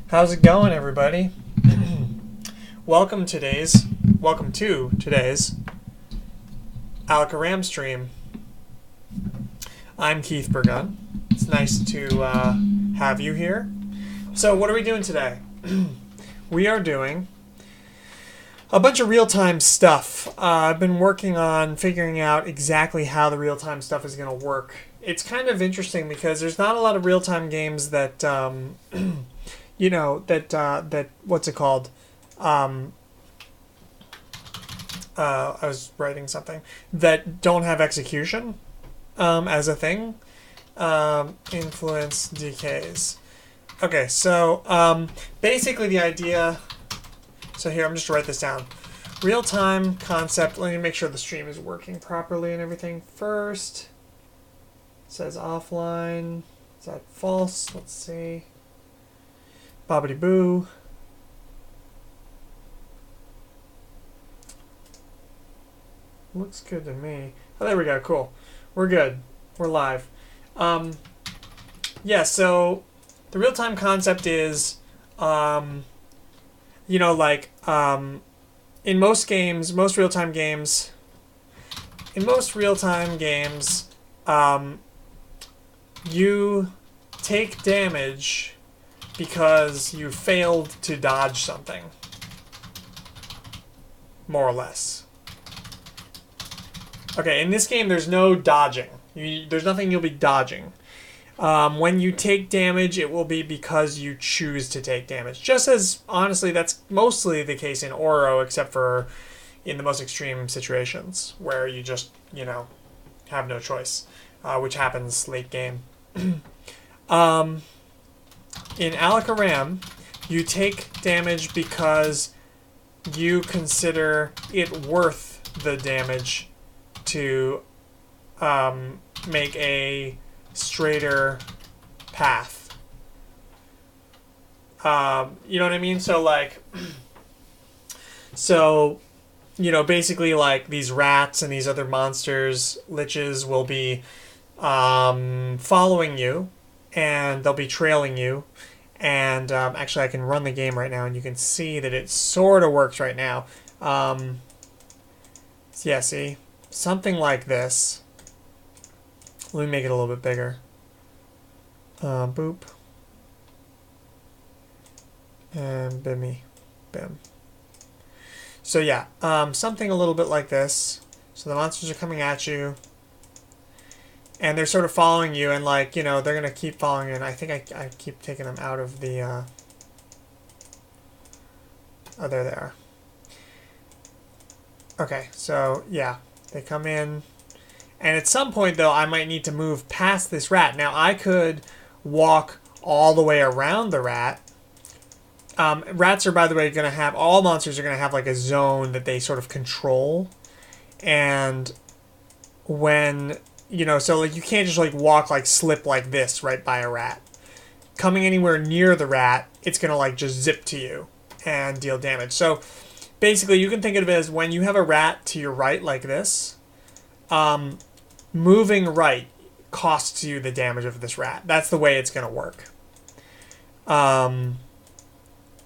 How's it going, everybody? welcome to today's Alakaram stream. I'm Keith Burgun. It's nice to have you here. So what are we doing today? We are doing a bunch of real-time stuff. I've been working on figuring out exactly how the real-time stuff is going to work. It's kind of interesting because there's not a lot of real-time games that what's it called? I was writing something that don't have execution as a thing. Influence decays. Okay, so basically the idea. So here, I'm just write this down. Real-time concept. Let me make sure the stream is working properly and everything first. It says offline. Is that false? Let's see. Bobbity boo. Looks good to me. Oh, there we go. Cool. We're good. We're live. Yeah, so the real-time concept is, in most games, most real-time games, you take damage because you failed to dodge something, more or less. Okay, in this game, there's no dodging. There's nothing you'll be dodging. When you take damage, it will be because you choose to take damage. Just as, honestly, that's mostly the case in Oro, except for in the most extreme situations, where you just, have no choice, which happens late game. In Alakaram, you take damage because you consider it worth the damage to make a straighter path. You know what I mean? So, basically, these rats and these other monsters, liches, will be following you, and they'll be trailing you. And actually, I can run the game right now, and you can see that it sort of works right now. Yeah, see? Something like this. Let me make it a little bit bigger. Boop. And bimmy. Bim. So yeah, something a little bit like this. So the monsters are coming at you. And they're sort of following you, and they're going to keep following you. And I think I keep taking them out of the... Oh, there they are. Okay, so yeah. They come in, and at some point, though, I might need to move past this rat. Now, I could walk all the way around the rat. Rats are, by the way, going to have... All monsters are going to have, a zone that they sort of control. And when... so, you can't just, walk, slip like this right by a rat. Coming anywhere near the rat, it's going to, just zip to you and deal damage. So... Basically, you can think of it as when you have a rat to your right like this, moving right costs you the damage of this rat. That's the way it's going to work. You know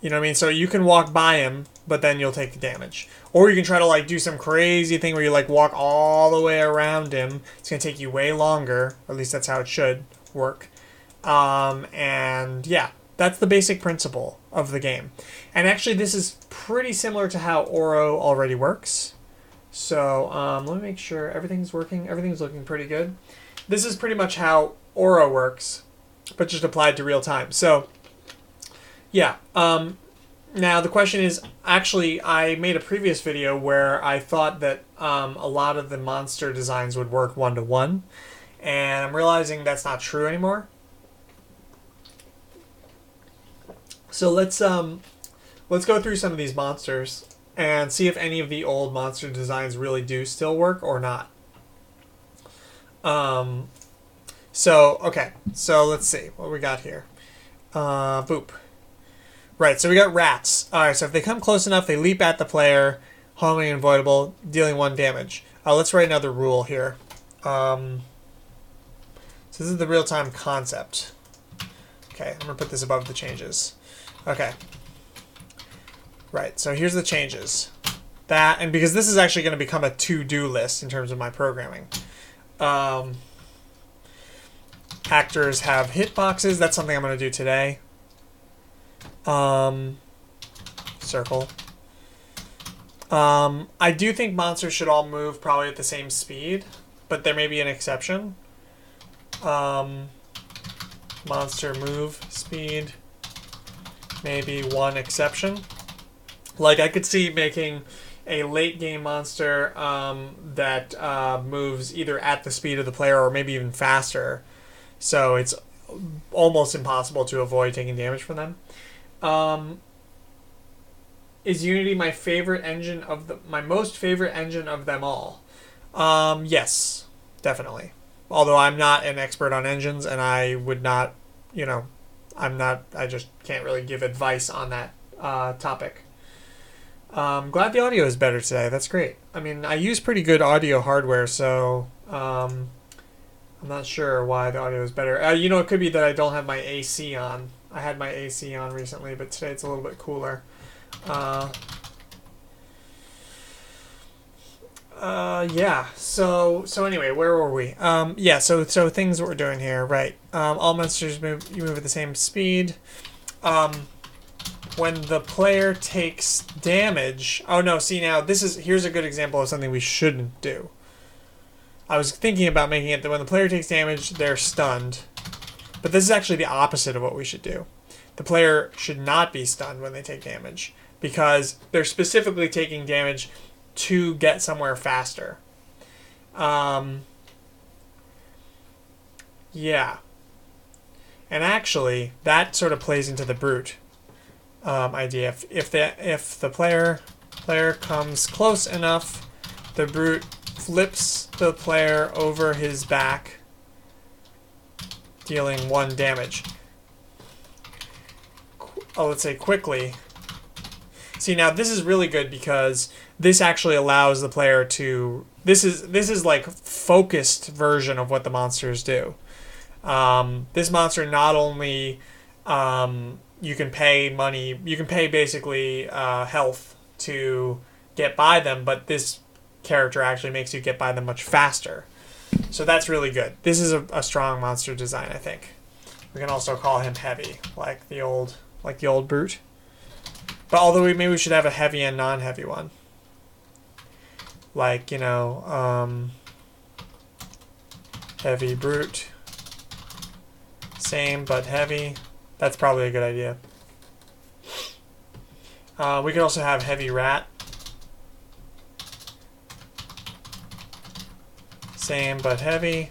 what I mean? So you can walk by him, but then you'll take the damage. Or you can try to do some crazy thing where you walk all the way around him. It's going to take you way longer. Or at least that's how it should work. And yeah. That's the basic principle of the game. And actually, this is pretty similar to how Oro already works. So, let me make sure everything's working. Everything's looking pretty good. This is pretty much how Oro works, but just applied to real time. So, yeah. Now, the question is, actually, I made a previous video where I thought that a lot of the monster designs would work one-to-one. And I'm realizing that's not true anymore. So let's go through some of these monsters and see if any of the old monster designs really do still work or not. Okay, so let's see what we got here. Boop. Right, so we got rats. Alright, so if they come close enough, they leap at the player, homing and avoidable, dealing 1 damage. Let's write another rule here. So this is the real-time concept. Okay, I'm going to put this above the changes. Okay. Right, so here's the changes. That, and because this is actually going to become a to-do list in terms of my programming. Actors have hitboxes. That's something I'm going to do today. Circle. I do think monsters should all move probably at the same speed, but there may be an exception. Monster move speed. Maybe one exception. Like, I could see making a late game monster that moves either at the speed of the player or maybe even faster. So it's almost impossible to avoid taking damage from them. Is Unity my favorite engine my most favorite engine of them all? Yes, definitely. Although I'm not an expert on engines and I would not, I just can't really give advice on that topic. Glad the audio is better today. That's great. I mean, I use pretty good audio hardware, so I'm not sure why the audio is better. It could be that I don't have my AC on. I had my AC on recently, but today it's a little bit cooler. Yeah. So anyway, where were we? Yeah. So things that we're doing here, right? All monsters move. You move at the same speed. When the player takes damage. Oh no! See now, here's a good example of something we shouldn't do. I was thinking about making it that when the player takes damage, they're stunned. But this is actually the opposite of what we should do. The player should not be stunned when they take damage because they're specifically taking damage to get somewhere faster. Yeah. And actually, that sort of plays into the brute idea. If the player comes close enough, the brute flips the player over his back, dealing 1 damage. Let's say quickly. See, now this is really good because this actually allows the player to... This is like focused version of what the monsters do. This monster not only... you can pay money... You can pay basically health to get by them, but this character actually makes you get by them much faster. So that's really good. This is a strong monster design, I think. We can also call him heavy, like the old brute. But although maybe we should have a heavy and non-heavy one. Like, heavy brute. Same, but heavy. That's probably a good idea. We could also have heavy rat. Same, but heavy.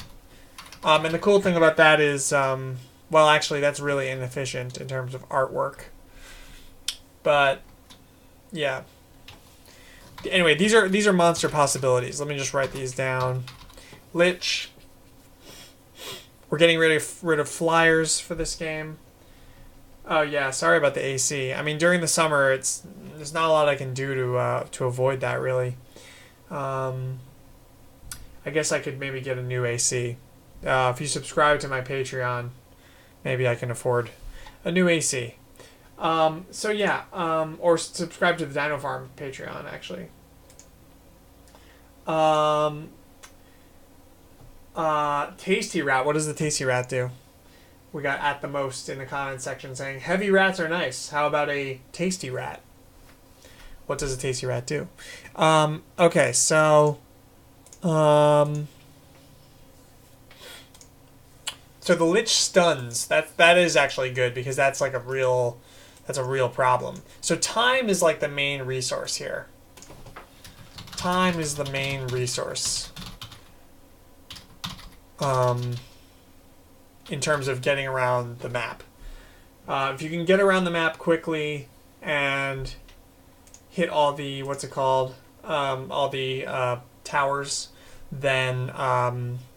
And the cool thing about that is, well, actually, that's really inefficient in terms of artwork. But, yeah. Anyway, these are monster possibilities. Let me just write these down. Lich. We're getting rid of flyers for this game. Oh yeah, sorry about the AC. I mean, during the summer, there's not a lot I can do to avoid that really. I guess I could maybe get a new AC. If you subscribe to my Patreon, maybe I can afford a new AC. So yeah, or subscribe to the Dinofarm Patreon actually. Tasty Rat. What does the Tasty Rat do? We got at the most in the comments section saying heavy rats are nice. How about a Tasty Rat? What does a Tasty Rat do? Okay, so so the Lich stuns. That is actually good because that's like a real problem. So time is like the main resource here. Time is the main resource. In terms of getting around the map. If you can get around the map quickly and hit all the, all the towers, then,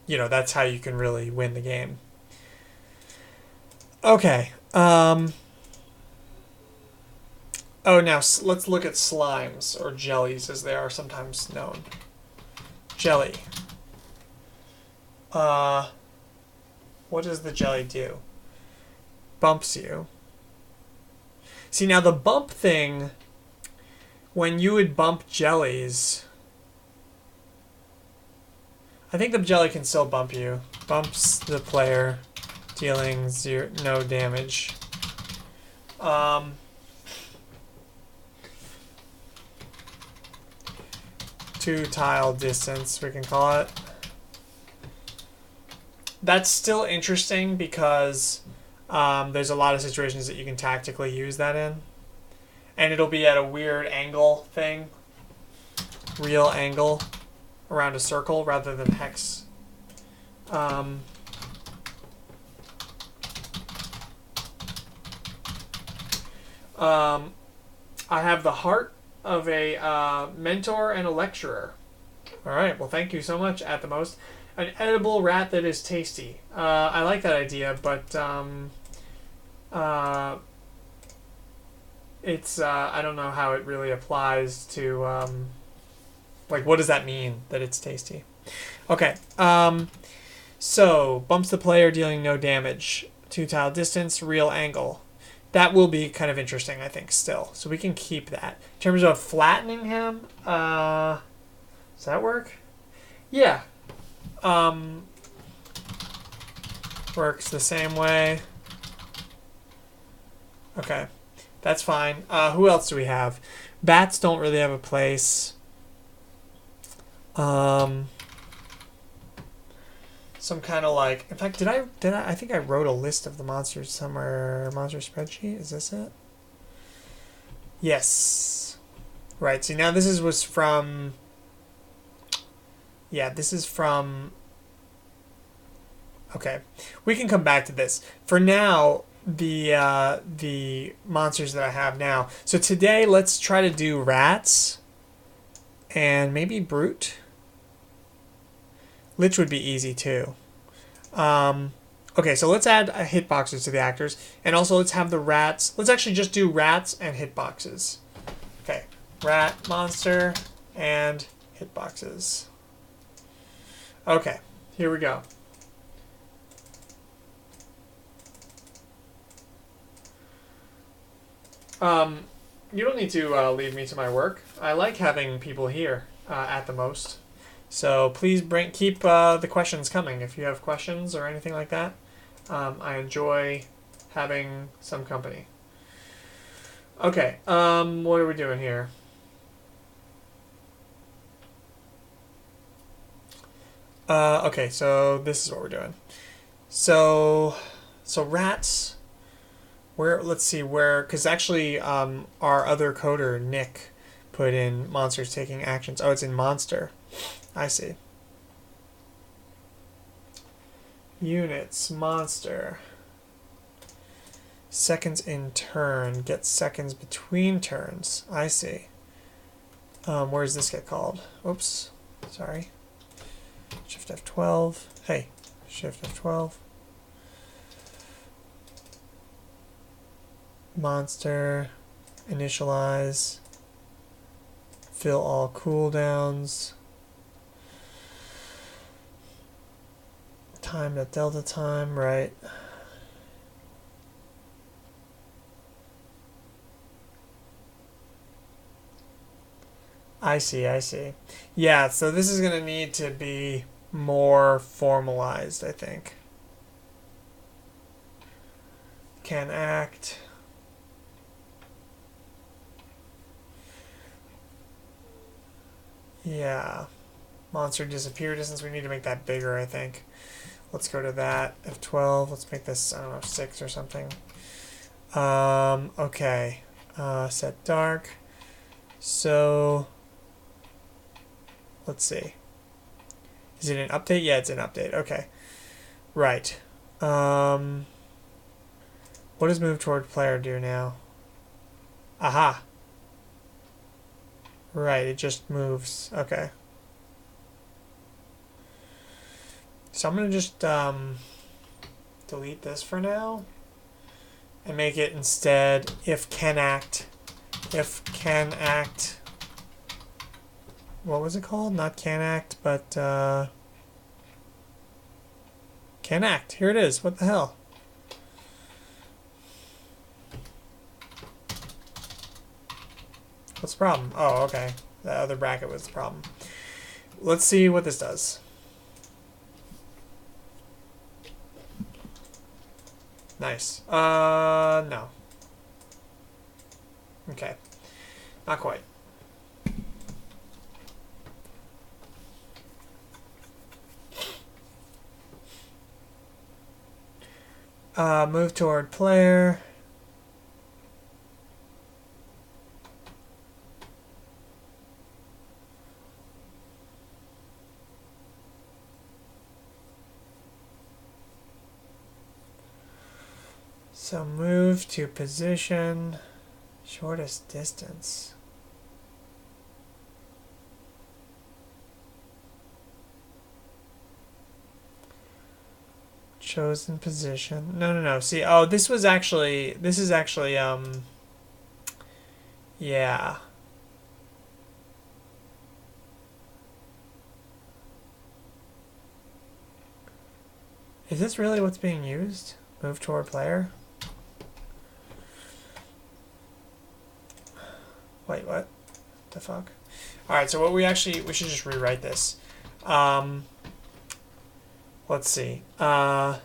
that's how you can really win the game. Okay. Oh, now let's look at slimes, or jellies as they are sometimes known. Jelly. What does the jelly do? Bumps you. See, now the bump thing, when you would bump jellies, I think the jelly can still bump you. Bumps the player, dealing no damage. Two tile distance, we can call it. That's still interesting because there's a lot of situations that you can tactically use that in. And it'll be at a weird angle thing. Real angle around a circle rather than hex. I have the heart of a mentor and a lecturer. All right, well, thank you so much, at the most. An edible rat that is tasty. I like that idea, but it's I don't know how it really applies to like, what does that mean that it's tasty? Okay, so bumps the player, dealing no damage. 2 tile distance, real angle. That will be kind of interesting, I think, still. So we can keep that. In terms of flattening him, does that work? Yeah. Works the same way. Okay. That's fine. Who else do we have? Bats don't really have a place. Some kind of like, in fact, did I think I wrote a list of the monsters somewhere. Monster spreadsheet, is this it? Yes. Right, see, now this was from, yeah, this is from, okay. We can come back to this. For now, the monsters that I have now. So today, let's try to do rats and maybe brute. Lich would be easy too. Okay, so let's add hitboxes to the actors. And also let's have the rats. Let's actually just do rats and hitboxes. Okay, rat, monster, and hitboxes. Okay, here we go. You don't need to leave me to my work. I like having people here at the most. So please keep the questions coming if you have questions or anything like that. I enjoy having some company. Okay, what are we doing here? Okay, so this is what we're doing. So rats. Let's see where, because actually our other coder, Nick, put in monsters taking actions. Oh, it's in monster. I see. Units, monster. Seconds in turn. Get seconds between turns. I see. Where does this get called? Oops. Sorry. Shift F12. Hey. Shift F12. Monster. Initialize. Fill all cooldowns. Time at delta time, right? I see, I see. Yeah, so this is going to need to be more formalized, I think. Can act. Yeah. Monster disappear distance. We need to make that bigger, I think. Let's go to that. F12. Let's make this, I don't know, 6 or something. Okay. Set dark. So, let's see. Is it an update? Yeah, it's an update. Okay. Right. What does move toward player do now? Aha. Right, it just moves. Okay. So I'm going to just delete this for now and make it instead if can act. What was it called? Not can act, but can act. Here it is. What the hell? What's the problem? Oh, okay. The other bracket was the problem. Let's see what this does. Nice. No. Okay. Not quite. Move toward player. So move to position, shortest distance. Chosen position. No. See, oh, this is actually, yeah. Is this really what's being used? Move toward player? Wait, what the fuck? Alright, so what we should just rewrite this. Let's see. Vector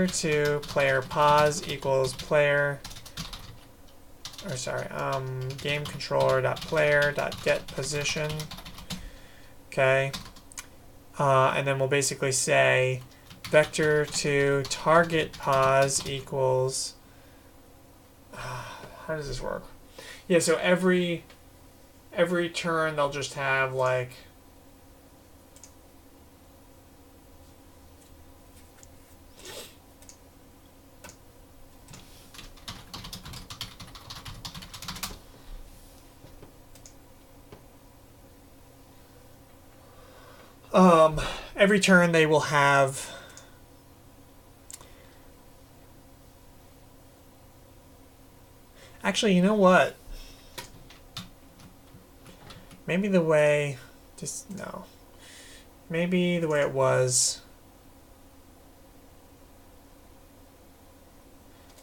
to player pause equals player, game controller dot player dot get position. Okay. And then we'll basically say vector to target pause equals, how does this work? Yeah, so every turn they'll just have like, every turn they will have actually, you know what? Maybe the way maybe the way it was.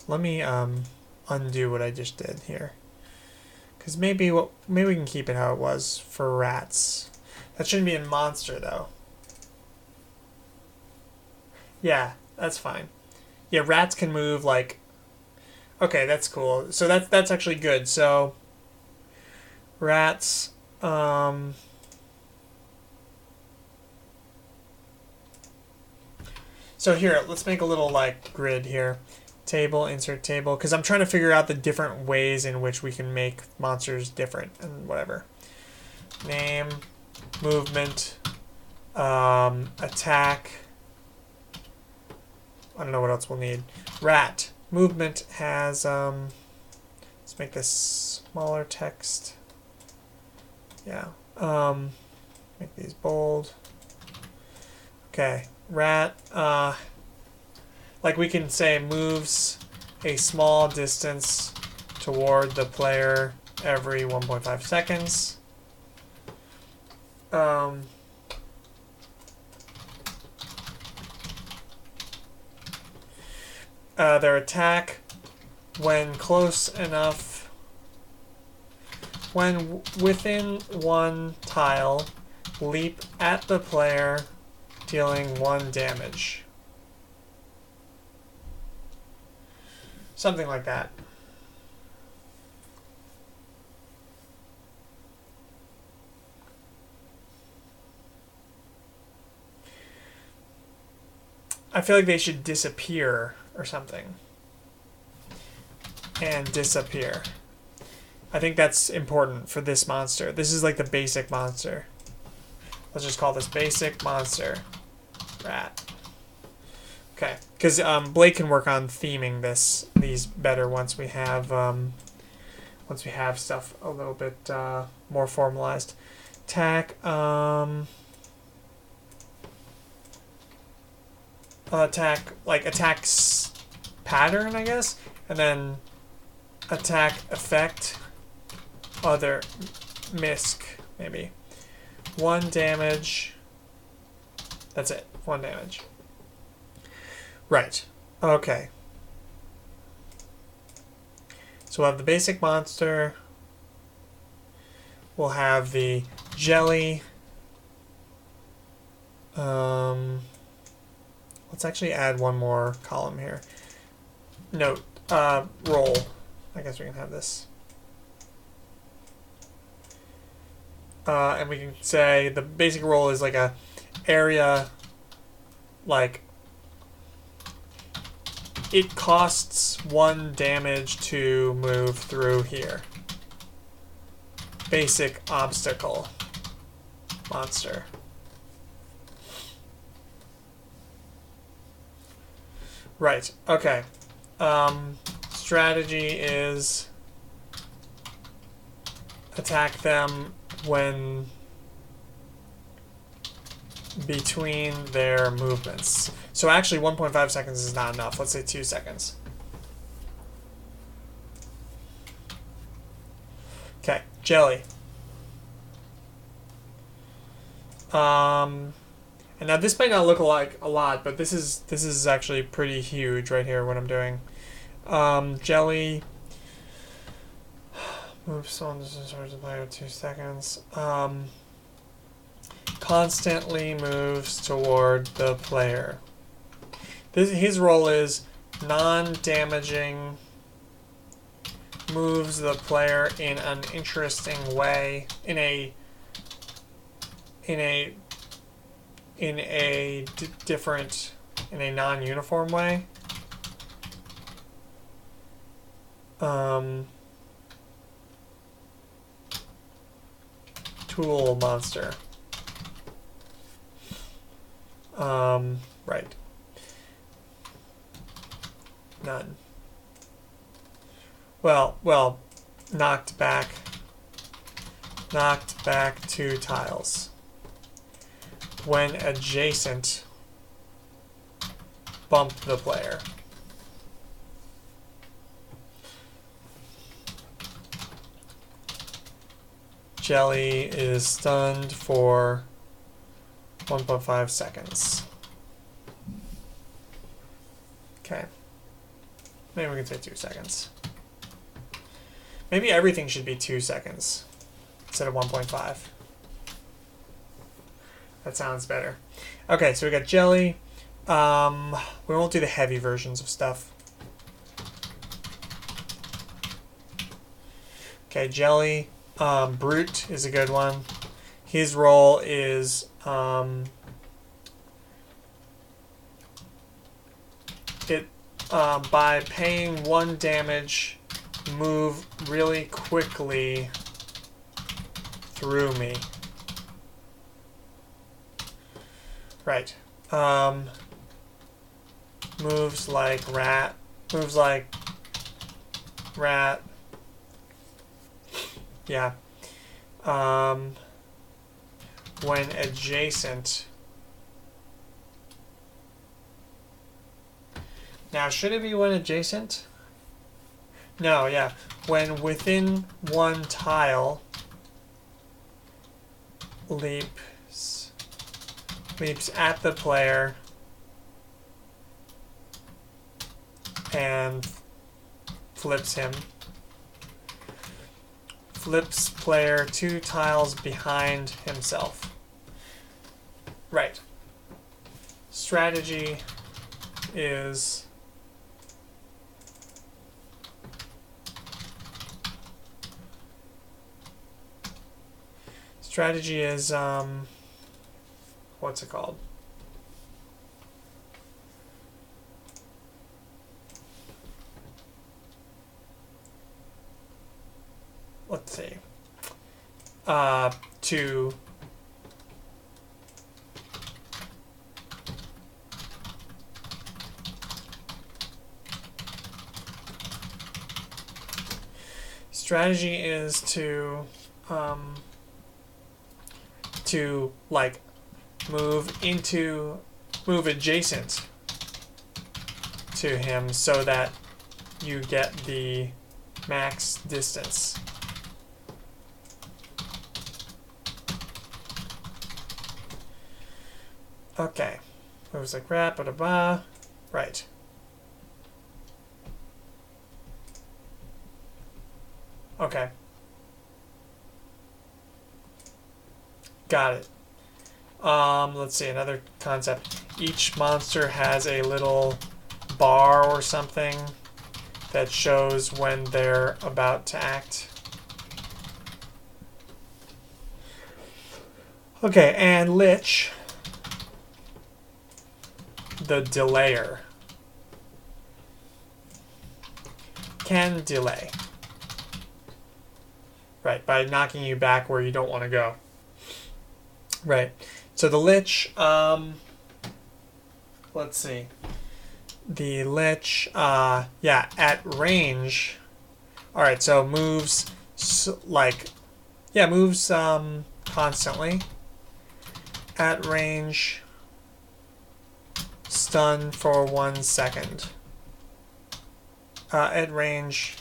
Let me undo what I just did here. Cuz maybe we can keep it how it was for rats. That shouldn't be in monster though. Yeah, that's fine. Yeah, rats can move like, okay, that's cool. So that's actually good. So rats so here, let's make a little like grid here. Table, insert table, because I'm trying to figure out the different ways in which we can make monsters different and whatever. Name, movement, attack. I don't know what else we'll need. Rat. Movement has, let's make this smaller text. Yeah. Make these bold. Okay. Rat, like we can say moves a small distance toward the player every 1.5 seconds. Their attack, when close enough, when within one tile, leap at the player, dealing 1 damage. Something like that. I feel like they should disappear or something. And disappear. I think that's important for this monster. This is like the basic monster. Let's just call this basic monster. Rat. Okay, because Blake can work on theming these better once we have stuff a little bit more formalized. Attack. Attacks pattern, I guess, and then attack effect. Other misc maybe. 1 damage. That's it. 1 damage. Right. Okay. So we'll have the basic monster. We'll have the jelly. Let's actually add one more column here. Note, roll. I guess we can have this. And we can say the basic roll is like a area, like it costs 1 damage to move through here. Basic obstacle monster. Right, okay. Strategy is attack them when between their movements. So actually 1.5 seconds is not enough. Let's say 2 seconds. Okay, jelly. And now this might not look like a lot, but this is actually pretty huge right here what I'm doing. Jelly moves on towards the player 2 seconds. Constantly moves toward the player. His role is non-damaging, moves the player in an interesting way, in a non-uniform way. Tool monster. Right. None. Well, knocked back 2 tiles. When adjacent, bump the player. Jelly is stunned for 1.5 seconds. Okay. Maybe we can say 2 seconds. Maybe everything should be 2 seconds instead of 1.5. That sounds better. Okay, so we got jelly. We won't do the heavy versions of stuff. Okay, jelly. Brute is a good one. His role is by paying 1 damage, move really quickly through me. Right. Moves like rat. Moves like rat. Yeah. When adjacent. Now, should it be when adjacent? No, yeah. When within 1 tile, leaps at the player and flips him. Flips player 2 tiles behind himself. Right. Strategy is what's it called? Let's see. To strategy is to like move adjacent to him so that you get the max distance. Okay. Moves like rat, ba-da-ba. Right. Okay. Got it. Let's see, another concept. Each monster has a little bar or something that shows when they're about to act. Okay, and Lich, the delayer, can delay. Right, by knocking you back where you don't want to go. Right. So the Lich, let's see. The Lich, yeah, at range. Alright, so moves, moves constantly. At range, stun for 1 second. At range,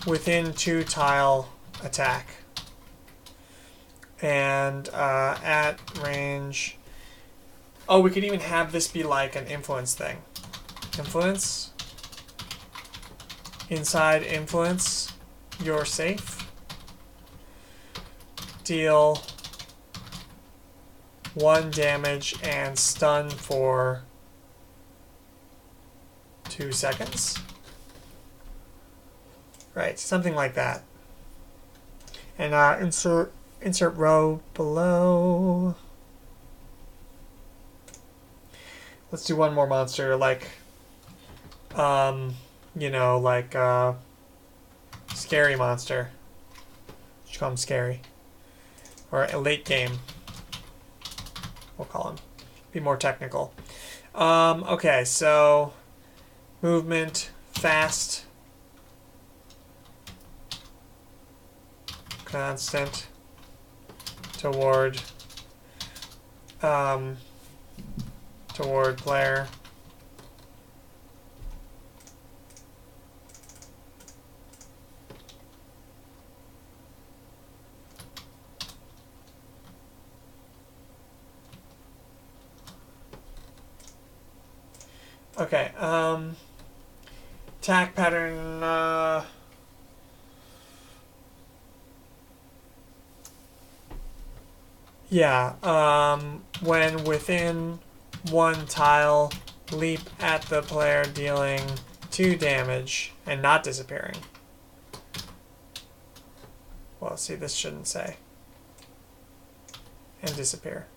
within 2 tile attack. And at range... Oh, we could even have this be like an influence thing. Influence. Inside influence, you're safe. Deal 1 damage and stun for 2 seconds. Right, something like that. And insert row below. Let's do one more monster, like, scary monster. Should call him scary. Or a late game. We'll call him. Be more technical. Okay, so movement, fast, constant, toward player. Okay, attack pattern, when within 1 tile, leap at the player dealing 2 damage and not disappearing. Well, see, this shouldn't say. And disappear.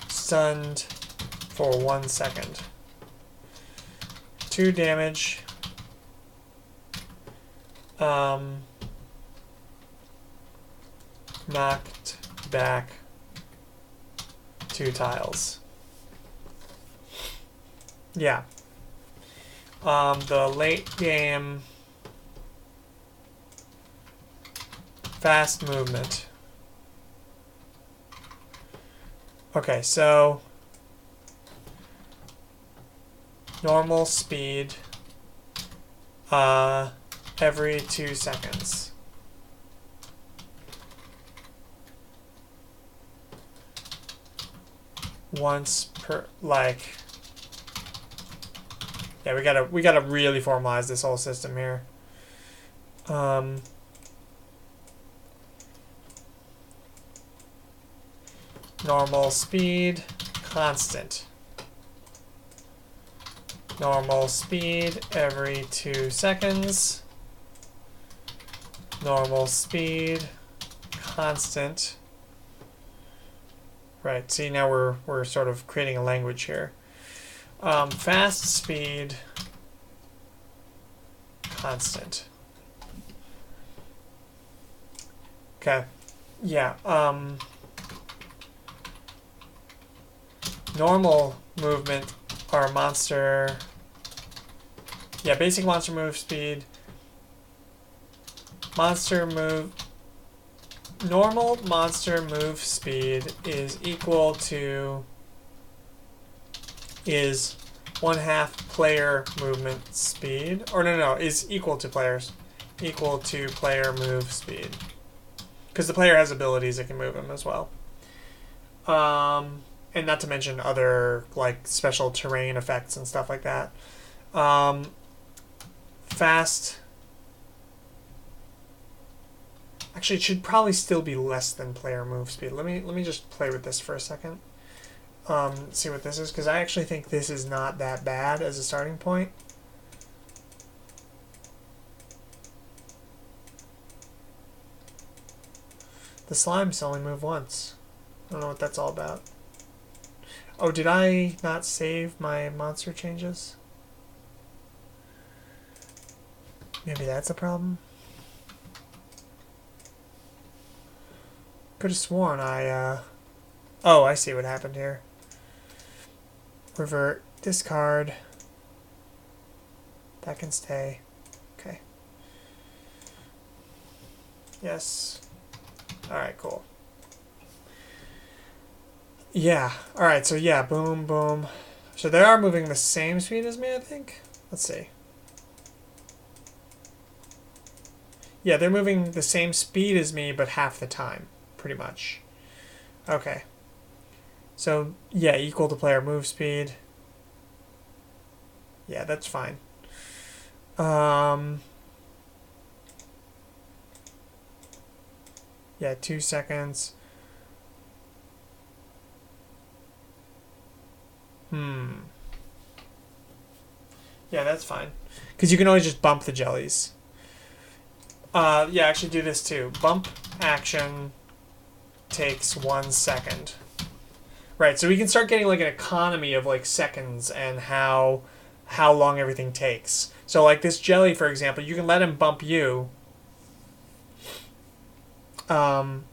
Stunned for 1 second. 2 damage. Knocked back 2 tiles. Yeah. The late game fast movement. Okay, so normal speed every 2 seconds. Once per, like, yeah, we gotta really formalize this whole system here. Normal speed, constant. Normal speed every 2 seconds. Normal speed, constant. Right, see, now we're sort of creating a language here. Fast speed, constant. Okay, yeah. Normal movement, our monster. Yeah, basic monster move speed. Normal monster move speed is equal to, is 1/2 player movement speed, or no, is equal to player move speed. Because the player has abilities that can move him as well. And not to mention other, like, special terrain effects and stuff like that. fast. Actually, it should probably still be less than player move speed. Let me just play with this for a second. See what this is, because I actually think this is not that bad as a starting point. The slimes only move once. I don't know what that's all about. Oh, did I not save my monster changes? Maybe that's a problem? Could have sworn I, Oh, I see what happened here. Revert, discard. That can stay. Okay. Yes. Alright, cool. Yeah. Alright, so yeah, boom, boom. So they are moving the same speed as me, I think? Let's see. Yeah, they're moving the same speed as me, but half the time, pretty much. Okay. So, yeah, equal to player move speed. Yeah, that's fine. Yeah, 2 seconds. Yeah, that's fine. Because you can always just bump the jellies. Yeah, actually do this too. Bump action takes 1 second. Right, so we can start getting like an economy of like seconds and how long everything takes. So like this jelly, for example, you can let him bump you. Bump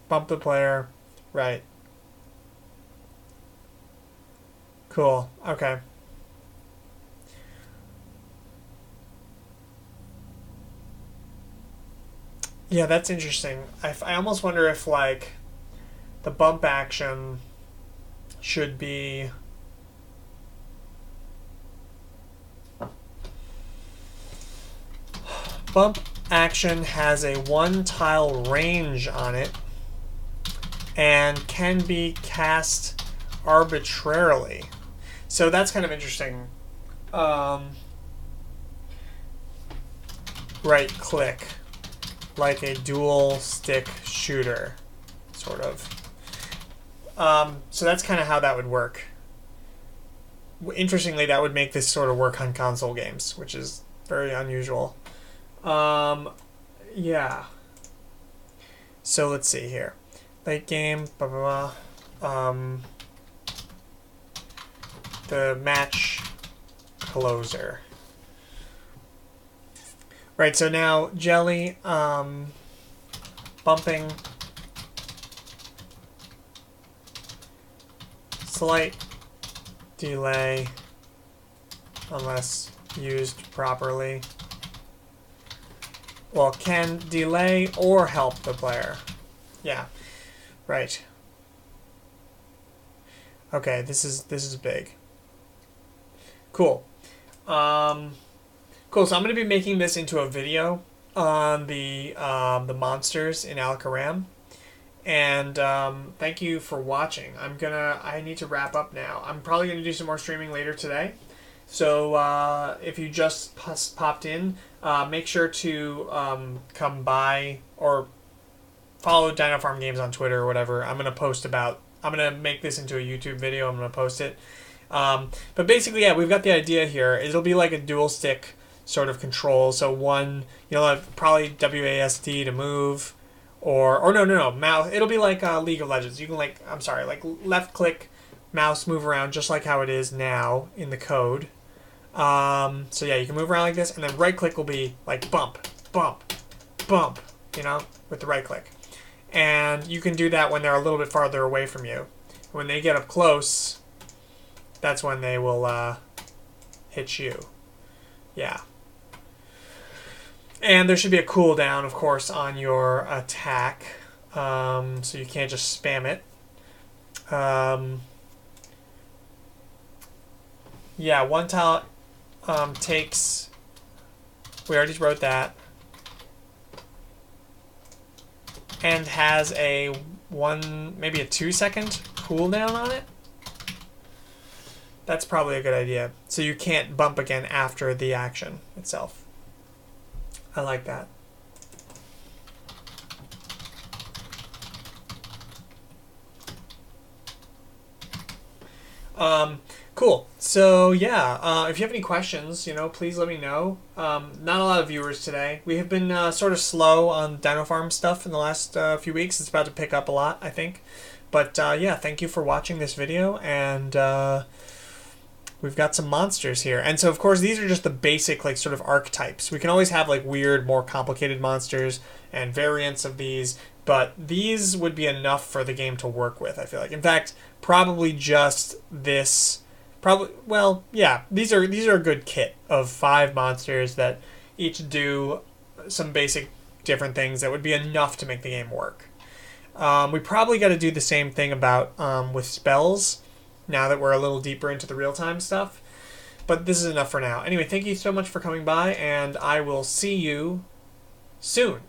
the player. Right. Cool. Okay. Yeah, that's interesting. I almost wonder if, like, the bump action should be... Bump action has a 1-tile range on it and can be cast arbitrarily. So that's kind of interesting. Right click. Like a dual stick shooter, sort of. So that's kind of how that would work. Interestingly, that would make this sort of work on console games, which is very unusual. Yeah. So let's see here. Late game, blah, blah, blah. The match closer. Right, so now jelly, bumping, slight delay, unless used properly. Well, can delay or help the player. Yeah, right. Okay, this is big. Cool. Cool, so I'm going to be making this into a video on the monsters in Alakaram. And thank you for watching. I need to wrap up now. I'm probably going to do some more streaming later today. So if you just popped in, make sure to come by or follow Dinofarm Games on Twitter or whatever. I'm going to make this into a YouTube video. I'm going to post it. But basically, yeah, we've got the idea here. It'll be like a dual stick sort of control. So one, probably WASD to move, or no, mouse. It'll be like League of Legends. You can like left click, mouse, move around just like how it is now in the code. So yeah, you can move around like this, and then right click will be like bump, bump, bump. With the right click, and you can do that when they're a little bit farther away from you. When they get up close, that's when they will hit you. Yeah. And there should be a cooldown, of course, on your attack. So you can't just spam it. Yeah, 1 tile takes... We already wrote that. And has maybe a 2-second cooldown on it. That's probably a good idea. So you can't bump again after the action itself. I like that. Cool. So yeah, if you have any questions, please let me know. Not a lot of viewers today. We have been sort of slow on Dinofarm stuff in the last few weeks. It's about to pick up a lot, I think. But yeah, thank you for watching this video, and we've got some monsters here. And so, of course, these are just the basic, like, sort of archetypes. We can always have, like, weird, more complicated monsters and variants of these, but these would be enough for the game to work with, I feel like. In fact, probably just this... well, yeah, these are a good kit of 5 monsters that each do some basic different things that would be enough to make the game work. We probably got to do the same thing about with spells, now that we're a little deeper into the real-time stuff. But this is enough for now. Anyway, thank you so much for coming by, and I will see you soon.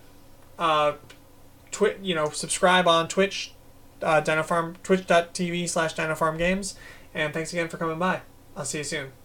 Subscribe on Twitch, Dinofarm, twitch.tv/DinofarmGames, and thanks again for coming by. I'll see you soon.